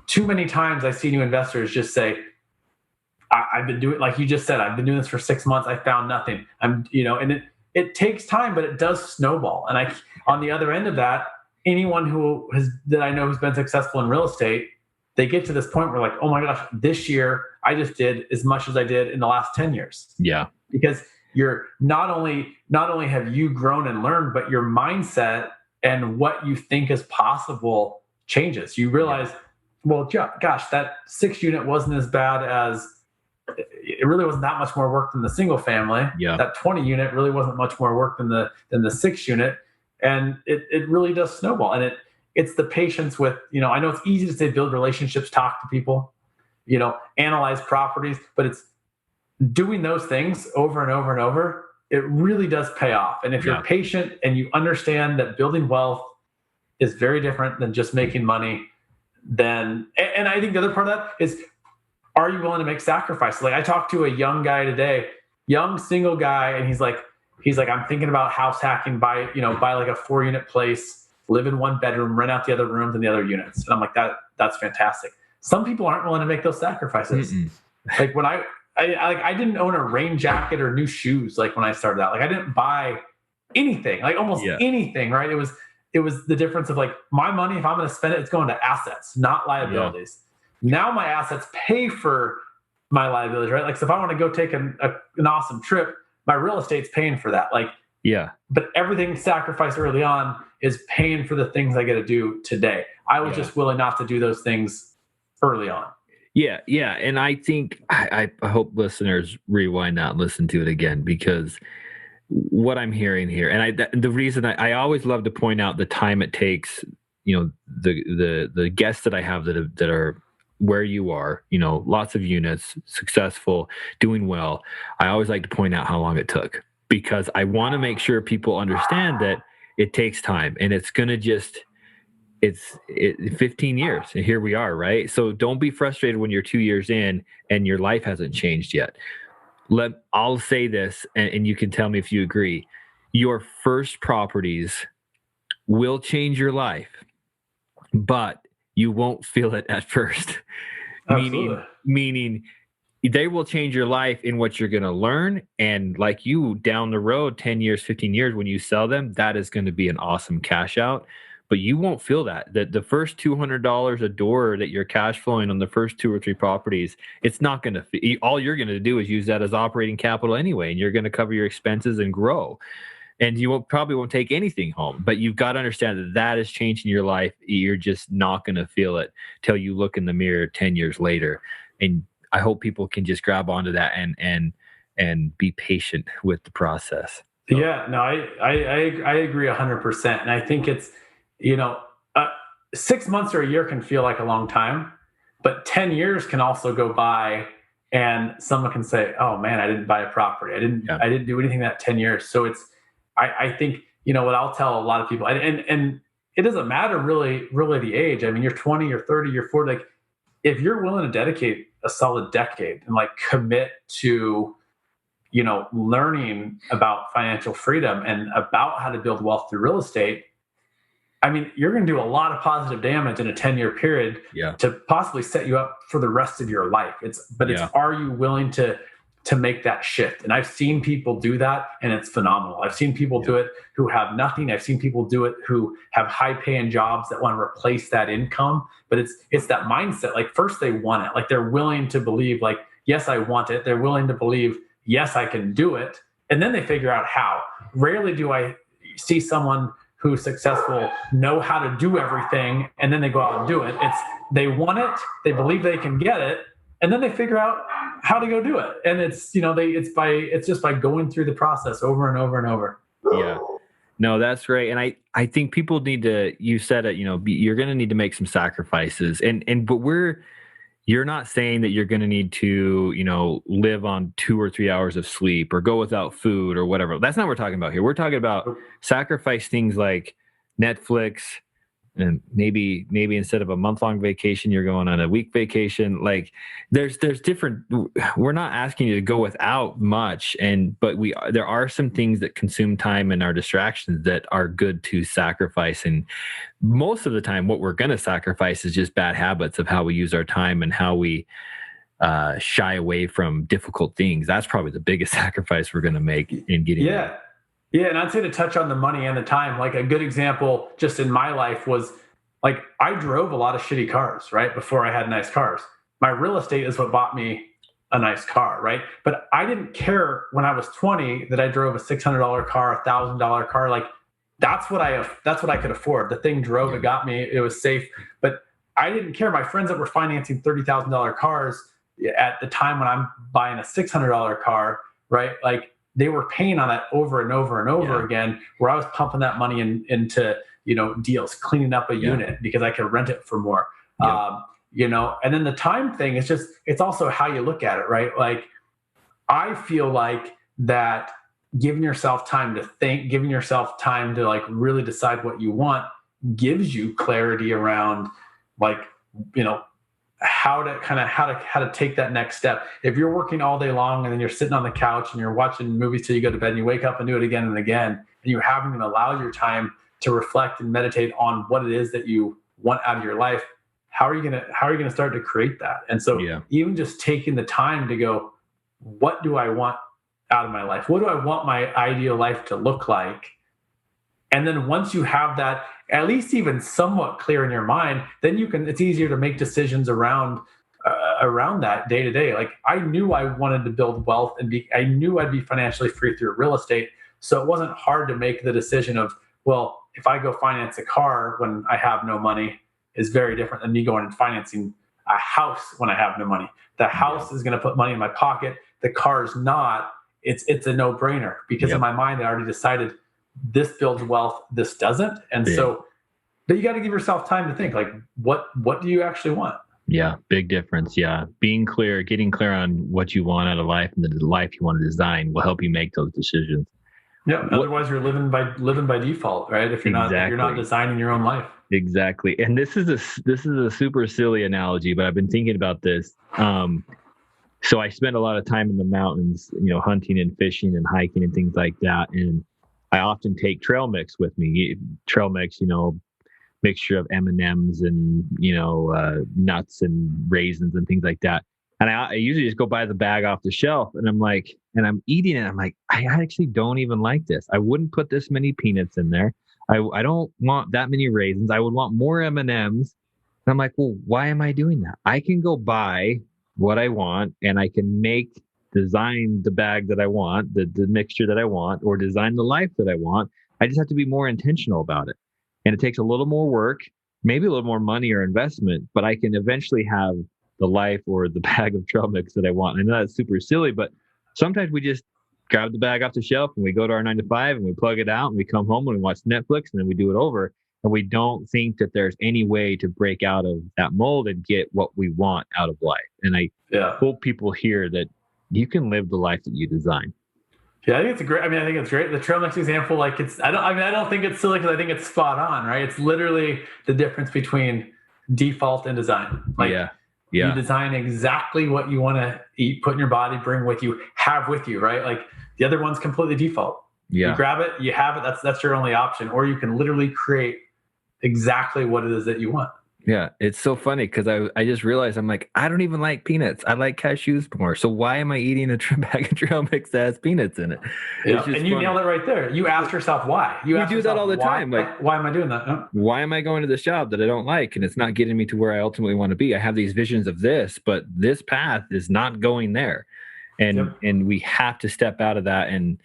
Too many times I see new investors just say, I've been doing, like you just said, I've been doing this for 6 months. I found nothing. And it takes time, but it does snowball. And on the other end of that, anyone that I know who's been successful in real estate, they get to this point where oh my gosh, this year I just did as much as I did in the last 10 years. Yeah. Because you're not only have you grown and learned, but your mindset and what you think is possible changes. You realize, well, gosh, that 6 unit wasn't as bad as, it really wasn't that much more work than the single family. Yeah. That 20 unit really wasn't much more work than the 6 unit. And it really does snowball. And it's the patience with, I know it's easy to say build relationships, talk to people, analyze properties, but it's doing those things over and over and over. It really does pay off. And if you're patient and you understand that building wealth is very different than just making money, then, and I think the other part of that is, are you willing to make sacrifices? I talked to a young guy today, young single guy, and he's like, I'm thinking about house hacking, buy like a 4-unit place, live in one bedroom, rent out the other rooms and the other units. And I'm like, that's fantastic. Some people aren't willing to make those sacrifices. Mm-mm. When I didn't own a rain jacket or new shoes. When I started out, I didn't buy anything, like almost anything, right? It was the difference of like my money, if I'm going to spend it, it's going to assets, not liabilities. Now my assets pay for my liabilities, right? Like, so if I want to go take an awesome trip, my real estate's paying for that. Like, but everything sacrificed early on is paying for the things I got to do today. I was just willing not to do those things early on. Yeah. And I think I hope listeners rewind that and listen to it again, because what I'm hearing here, and the reason I always love to point out the time it takes, the guests that I have that are where you are, lots of units, successful, doing well. I always like to point out how long it took, because I want to make sure people understand that it takes time, and it's going to it's 15 years, and here we are, right? So don't be frustrated when you're 2 years in and your life hasn't changed yet. I'll say this, and you can tell me if you agree. Your first properties will change your life, but you won't feel it at first. Meaning they will change your life in what you're going to learn. And like you, down the road, 10 years, 15 years, when you sell them, that is going to be an awesome cash out. But you won't feel that the first $200 a door that you're cash flowing on the first 2 or 3 properties, it's not going to, all you're going to do is use that as operating capital anyway, and you're going to cover your expenses and grow. And you probably won't take anything home, but you've got to understand that is changing your life. You're just not going to feel it till you look in the mirror 10 years later. And I hope people can just grab onto that and be patient with the process. So. Yeah, no, I agree 100%. And I think it's, 6 months or a year can feel like a long time, but 10 years can also go by and someone can say, oh man, I didn't buy a property. I didn't do anything that 10 years. So it's, I think, what I'll tell a lot of people, and it doesn't matter really the age. I mean, you're 20, you're 30, you're 40, like if you're willing to dedicate a solid decade and like commit to, learning about financial freedom and about how to build wealth through real estate, I mean, you're going to do a lot of positive damage in a 10-year period to possibly set you up for the rest of your life. It's are you willing to make that shift? And I've seen people do that, and it's phenomenal. I've seen people do it who have nothing. I've seen people do it who have high-paying jobs that want to replace that income. But it's that mindset. Like first they want it. Like they're willing to believe like, yes, I want it. They're willing to believe, yes, I can do it. And then they figure out how. Rarely do I see someone who's successful know how to do everything, and then they go out and do it. It's they want it, they believe they can get it, and then they figure out how to go do it. And it's it's just by going through the process over and over and over. Yeah. No, that's great. And I think people need to, you said it, you're going to need to make some sacrifices, but you're not saying that you're going to need to, live on 2 or 3 hours of sleep or go without food or whatever. That's not what we're talking about here. We're talking about sacrifice things like Netflix, and maybe instead of a month-long vacation, you're going on a week vacation. Like there's different, we're not asking you to go without much. But there are some things that consume time and are distractions that are good to sacrifice. And most of the time what we're going to sacrifice is just bad habits of how we use our time and how we shy away from difficult things. That's probably the biggest sacrifice we're going to make in getting there. Yeah, and I'd say to touch on the money and the time, like a good example just in my life was like I drove a lot of shitty cars, right? Before I had nice cars. My real estate is what bought me a nice car, right? But I didn't care when I was 20 that I drove a $600 car, $1,000 car. Like that's what I could afford. The thing drove, it got me, it was safe. But I didn't care. My friends that were financing $30,000 cars at the time when I'm buying a $600 car, right? Like they were paying on that over and over and over again, where I was pumping that money into, deals, cleaning up a unit because I could rent it for more, and then the time thing is it's also how you look at it, right? Like I feel like that giving yourself time to think, giving yourself time to like really decide what you want gives you clarity around like, how to take that next step. If you're working all day long and then you're sitting on the couch and you're watching movies till you go to bed and you wake up and do it again and again, and you haven't even allowed your time to reflect and meditate on what it is that you want out of your life, how are you gonna start to create that? And so even just taking the time to go, what do I want out of my life? What do I want my ideal life to look like? And then once you have that, at least even somewhat clear in your mind, then it's easier to make decisions around that day to day. Like I knew I wanted to build wealth I knew I'd be financially free through real estate. So it wasn't hard to make the decision of, well, if I go finance a car when I have no money is very different than me going and financing a house when I have no money. The house is going to put money in my pocket. The car is not. It's a no-brainer because in my mind, I already decided this builds wealth, this doesn't. And so, but you got to give yourself time to think, like, what do you actually want? Yeah, big difference. Yeah. Getting clear on what you want out of life and the life you want to design will help you make those decisions. Yeah. Otherwise you're living by default, right? If you're not designing your own life. Exactly. And this is a super silly analogy, but I've been thinking about this. So I spend a lot of time in the mountains, hunting and fishing and hiking and things like that. And I often take trail mix with me. Trail mix, mixture of M&Ms and, nuts and raisins and things like that. And I usually just go buy the bag off the shelf and I'm eating it. I'm like, I actually don't even like this. I wouldn't put this many peanuts in there. I don't want that many raisins. I would want more M&Ms. And I'm like, well, why am I doing that? I can go buy what I want and I can design the bag that I want, the mixture that I want, or design the life that I want. I just have to be more intentional about it. And it takes a little more work, maybe a little more money or investment, but I can eventually have the life or the bag of trail mix that I want. I know that's super silly, but sometimes we just grab the bag off the shelf and we go to our 9-to-5 and we plug it out and we come home and we watch Netflix and then we do it over. And we don't think that there's any way to break out of that mold and get what we want out of life. And I hope people hear that you can live the life that you design. Yeah, I think it's great. The trail mix example, I don't think it's silly because I think it's spot on, right? It's literally the difference between default and design. You design exactly what you want to eat, put in your body, bring with you, have with you, right? Like the other one's completely default. Yeah. You grab it, you have it, that's your only option. Or you can literally create exactly what it is that you want. Yeah, it's so funny because I just realized I'm like, I don't even like peanuts. I like cashews more. So why am I eating a bag of trail mix that has peanuts in it? Yeah. And you nailed it right there. You ask yourself why. You do that all the time. Like, why am I doing that? No. Why am I going to this job that I don't like and it's not getting me to where I ultimately want to be? I have these visions of this, but this path is not going there. And we have to step out of that and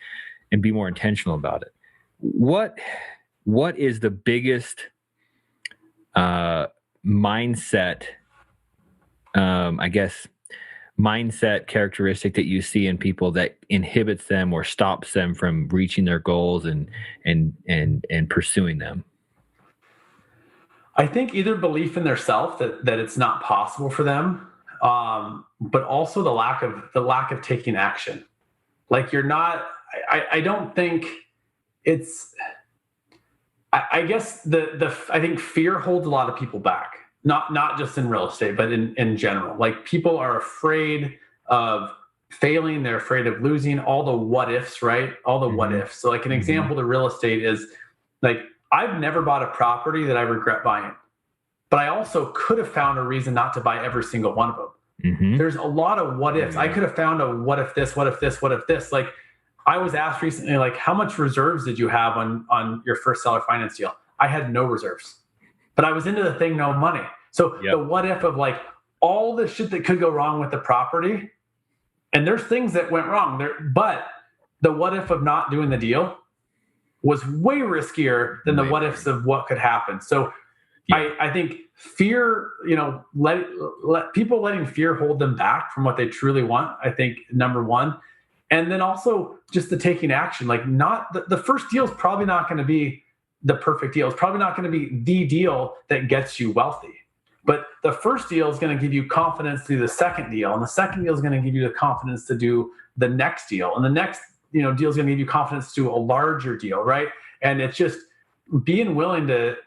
be more intentional about it. What is the biggest mindset characteristic that you see in people that inhibits them or stops them from reaching their goals and pursuing them? I think either belief in their self that it's not possible for them, but also the lack of taking action. Like you're not. I don't think it's. I guess I think fear holds a lot of people back, not just in real estate, but in general. Like people are afraid of failing. They're afraid of losing, all the what ifs, right? All the what ifs. So like an example to real estate is like, I've never bought a property that I regret buying, but I also could have found a reason not to buy every single one of them. Mm-hmm. There's a lot of what ifs. I could have found a what if this, what if this, what if this. Like I was asked recently, like, how much reserves did you have on your first seller finance deal? I had no reserves, but I was into the thing, no money. So the what if of like all the shit that could go wrong with the property, and there's things that went wrong there, but the what if of not doing the deal was way riskier than the what ifs of what could happen. So I think fear, let people letting fear hold them back from what they truly want. I think number one. And then also just the taking action, like not the first deal is probably not going to be the perfect deal. It's probably not going to be the deal that gets you wealthy, but the first deal is going to give you confidence to do the second deal. And the second deal is going to give you the confidence to do the next deal. And the next, deal is going to give you confidence to do a larger deal. Right. And it's just being willing to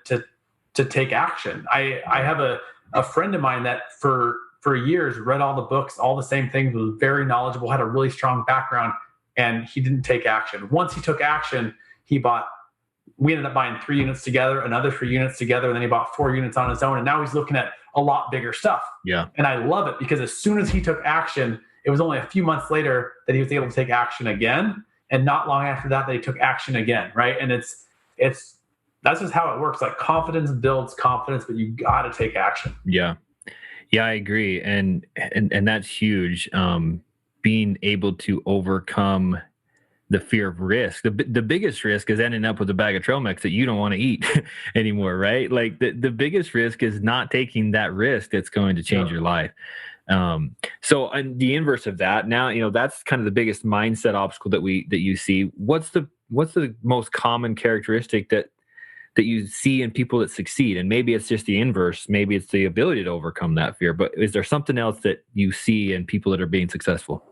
take action. I have a friend of mine that for years read all the books, all the same things, was very knowledgeable, had a really strong background, and he didn't take action. Once he took action, we ended up buying 3 units together, another 3 units together, and then he bought 4 units on his own. And now he's looking at a lot bigger stuff. Yeah. And I love it because as soon as he took action, it was only a few months later that he was able to take action again. And not long after that he took action again. Right. And that's just how it works. Like confidence builds confidence, but you got to take action. Yeah, I agree, and that's huge. Being able to overcome the fear of risk. The biggest risk is ending up with a bag of trail mix that you don't want to eat anymore, right? Like the biggest risk is not taking that risk that's going to change your life. So and the inverse of that, now, that's kind of the biggest mindset obstacle that you see. What's the most common characteristic that you see in people that succeed? And maybe it's just the inverse. Maybe it's the ability to overcome that fear. But is there something else that you see in people that are being successful?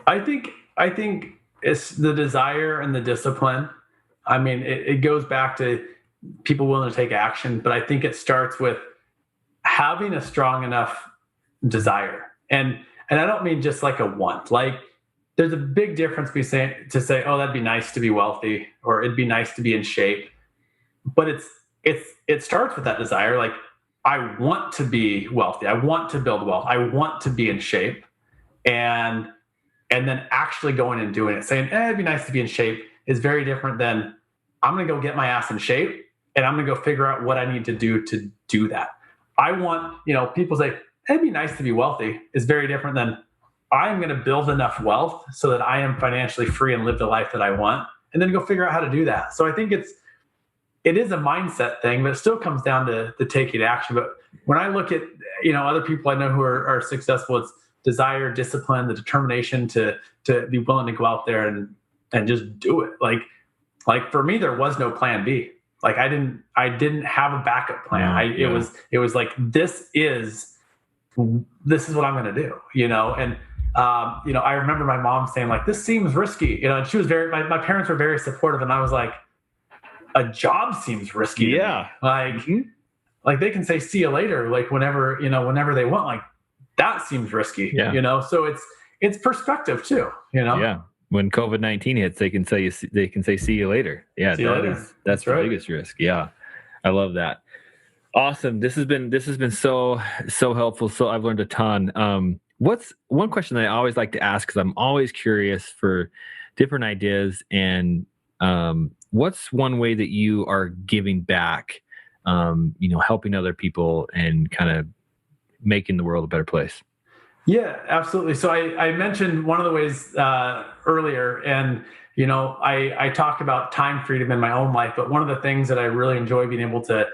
I think it's the desire and the discipline. I mean, it goes back to people willing to take action, but I think it starts with having a strong enough desire. And I don't mean just like a want. Like there's a big difference between to say, oh, that'd be nice to be wealthy, or it'd be nice to be in shape. But it starts with that desire. Like I want to be wealthy. I want to build wealth. I want to be in shape. And then actually going and doing it, saying, it'd be nice to be in shape, is very different than I'm going to go get my ass in shape and I'm going to go figure out what I need to do that. I want, people say, it'd be nice to be wealthy, is very different than I'm going to build enough wealth so that I am financially free and live the life that I want, and then go figure out how to do that. So I think it is a mindset thing, but it still comes down to taking action. But when I look at, other people I know who are successful, it's desire, discipline, the determination to be willing to go out there and just do it. Like for me, there was no plan B. Like I didn't have a backup plan. It was like, this is what I'm going to do, and I remember my mom saying like, this seems risky, and she was my parents were very supportive, and I was like, a job seems risky. Yeah. Like they can say, see you later. Like whenever they want, like that seems risky, so it's perspective too, Yeah. When COVID-19 hits, they can say, see you later. Yeah. That's the biggest risk. Yeah. I love that. Awesome. This has been so helpful. So I've learned a ton. What's one question that I always like to ask, because I'm always curious for different ideas, and what's one way that you are giving back, helping other people and kind of making the world a better place? Yeah, absolutely. So I mentioned one of the ways earlier, and I talked about time freedom in my own life, but one of the things that I really enjoy being able to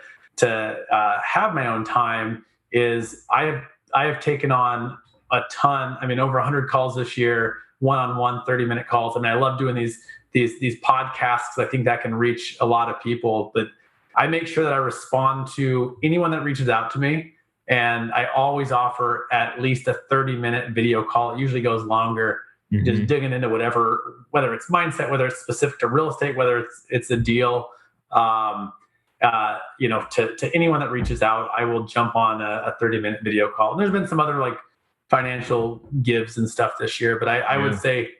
have my own time is I have taken on a ton. I mean, over 100 calls this year, one-on-one 30-minute calls. I mean, I love doing these podcasts because I think that can reach a lot of people. But I make sure that I respond to anyone that reaches out to me. And I always offer at least a 30-minute video call. It usually goes longer, just digging into whether it's mindset, whether it's specific to real estate, whether it's a deal. To anyone that reaches out, I will jump on a 30-minute video call. And there's been some other like financial gives and stuff this year, but I would say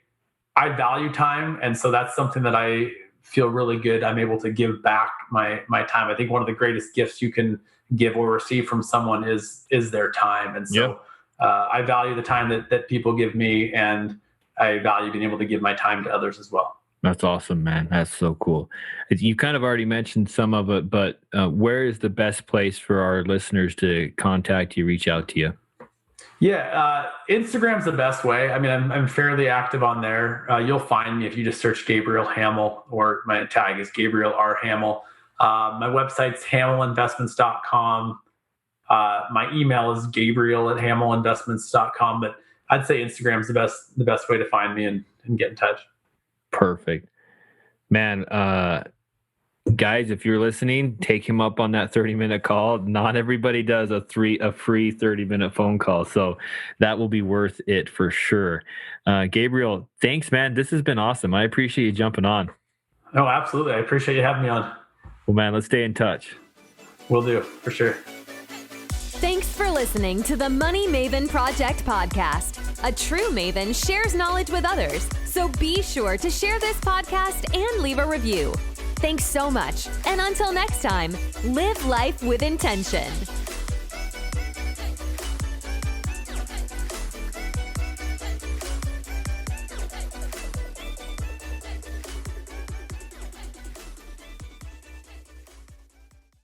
I value time. And so that's something that I feel really good. I'm able to give back my time. I think one of the greatest gifts you can give or receive from someone is their time. And so I value the time that people give me, and I value being able to give my time to others as well. That's awesome, man. That's so cool. You kind of already mentioned some of it, but where is the best place for our listeners to contact you, reach out to you? Yeah, Instagram's the best way. I mean, I'm fairly active on there. You'll find me if you just search Gabriel Hamel, or my tag is Gabriel R. Hamel. My website's hamelinvestments.com. My email is gabriel@hamelinvestments.com. But I'd say Instagram's the best way to find me and get in touch. Perfect, man. Guys, if you're listening, take him up on that 30-minute call. Not everybody does a free 30-minute phone call, so that will be worth it for sure. Gabriel, thanks, man. This has been awesome. I appreciate you jumping on. Oh, absolutely. I appreciate you having me on. Well, man, let's stay in touch. Will do, for sure. Thanks for listening to the Money Maven Project podcast. A true maven shares knowledge with others, so be sure to share this podcast and leave a review. Thanks so much, and until next time, live life with intention.